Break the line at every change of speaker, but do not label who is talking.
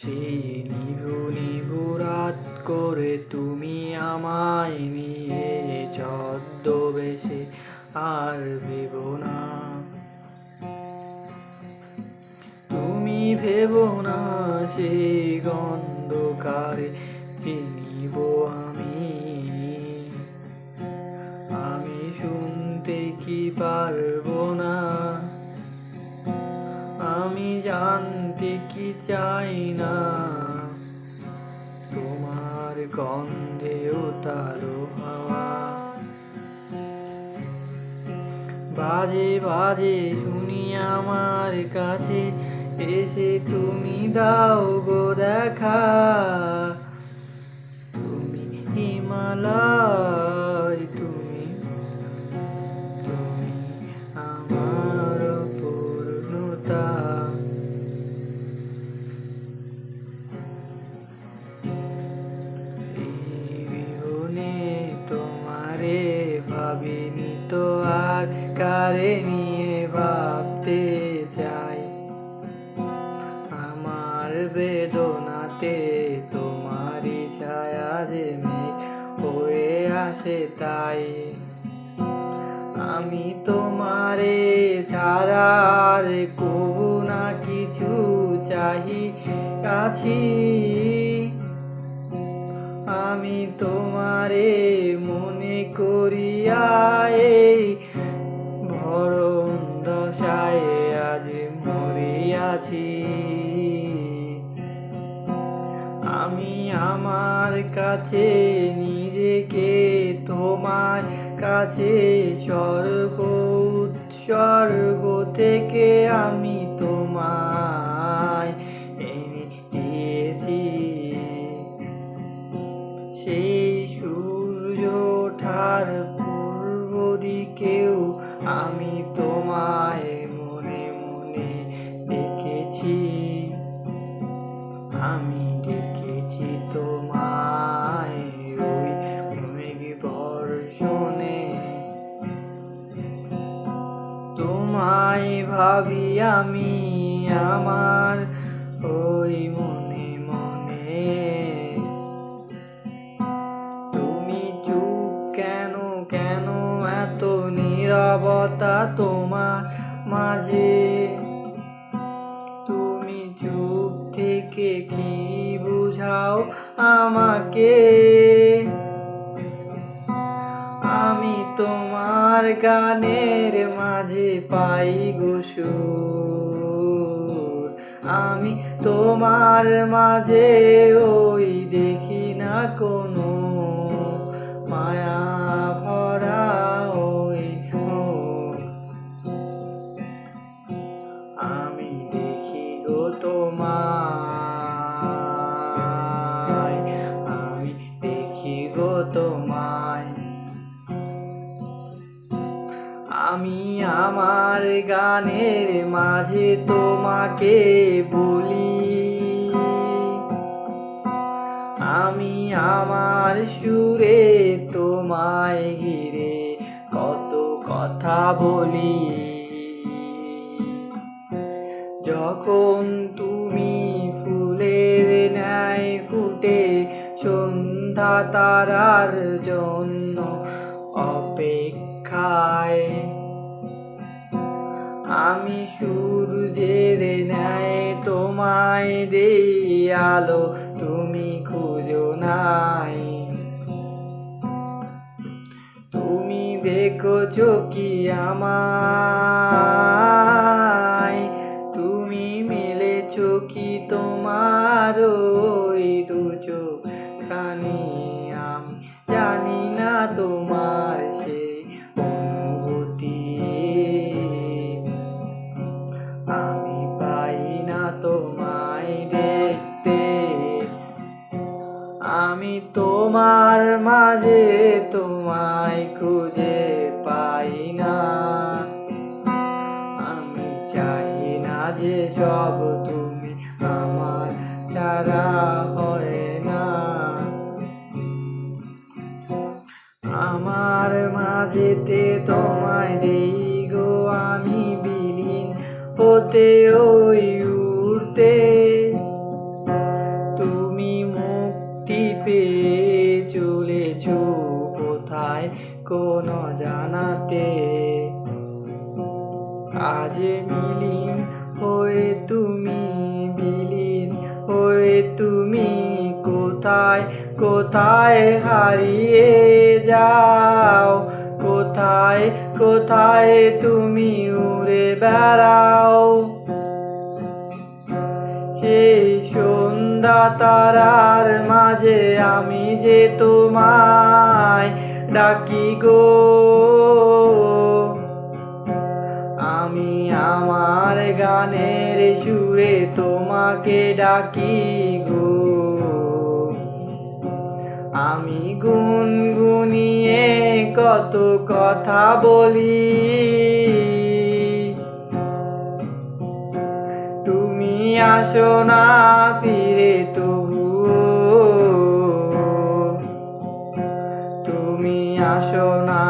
সেই নিভু নিভু রাত করে তুমি আমায় নিয়ে ছদ্মবেশে আর ভেবো না, তুমি ভেবো না সেই অন্ধকারে চিনিব আমি শুনতে কি পারবো না, আমি জানতে কি চাই না, তোমার গন্ধে উতারো হাওয়া বাজে বাজে শুনি আমার কাছে এসে তুমি দাও গো দেখা, তুমি হিমালয়, তুমি তুমি আমার পূর্ণতা। জীবনে তোমারে ভাবিনি তো আর কারে নিয়ে ভাবতে চাই, আমার বেদনাতে তোমারই ছায়া যে মেঘ হয়ে আসে তাই, আমি তোমারে ছাড়া আর কবু না কিছু চাহি আছি, আমি তোমারে মনে করিয়া এই ভরণ দশায় আজ মরিয়াছি, আমি আমার কাছে নিজেকে তোমার কাছে স্বর্গ উৎসর্গ থেকে আমি তোমায় এনে দিয়েছি, সেই সূর্য ওঠার পূর্ব দিকেও আমি তোমায় মনে মনে দেখেছি, আমি দেখেছি তোমায় ওই মেঘ বর্ষণে, তোমায় ভাবি আমি আমার ওই মনে মনে, তুমি চুপ কেন কেন এত নীরবতা তোমার মাঝে, তুমি চুপ থেকে কি বুঝাও আমাকে, আমি তোমার গানের মাঝে পাই গো সুর, আমি তোমার মাঝে ওই দেখি না কোনো মায়া ভরা ওই মুখ, আমি দেখি গো তোমায়, আমি দেখি গো তোমায়, আমি আমার গানের মাঝে তোমাকে বলি, আমি আমার সুরে তোমায় ঘিরে কত কথা বলি, যখন তুমি ফুলের ন্যায় ফুটে সন্ধ্যা তারার জন্য অপেক্ষায়, আমি সূর্যের ন্যায় তোমায় দেই আলো তুমি খুঁজো নাই, তুমি দেখছো কি আমায়, তুমি মিলেছো কি তোমার ওই দু চোখ খানি, আমি জানি না তোমার সেই অনুভূতি, আমি পাই না তোমায় দেখতে, আমি তোমার মাঝে তোমায় খুঁজে পাই না, আমি চাই না যে সব তুমি আমার ছাড়া হয় না, আমার মাঝেতে তোমায় দেই গো আমি বিলীন হতে ওই উড়তে, আজ বিলীন হয়ে তুমি, বিলীন হয়ে তুমি কোথায় কোথায় হারিয়ে যাও, কোথায় কোথায় তুমি উড়ে বেড়াও। সেই সন্ধ্যা তারার মাঝে আমি যে তোমায় ডাকি গো, আমি আমার গানের সুরে তোমাকে ডাকি গো। আমি গুনগুনিয়ে কত কথা বলি, তুমি আসো না ফিরে তবুও, তুমি আসো না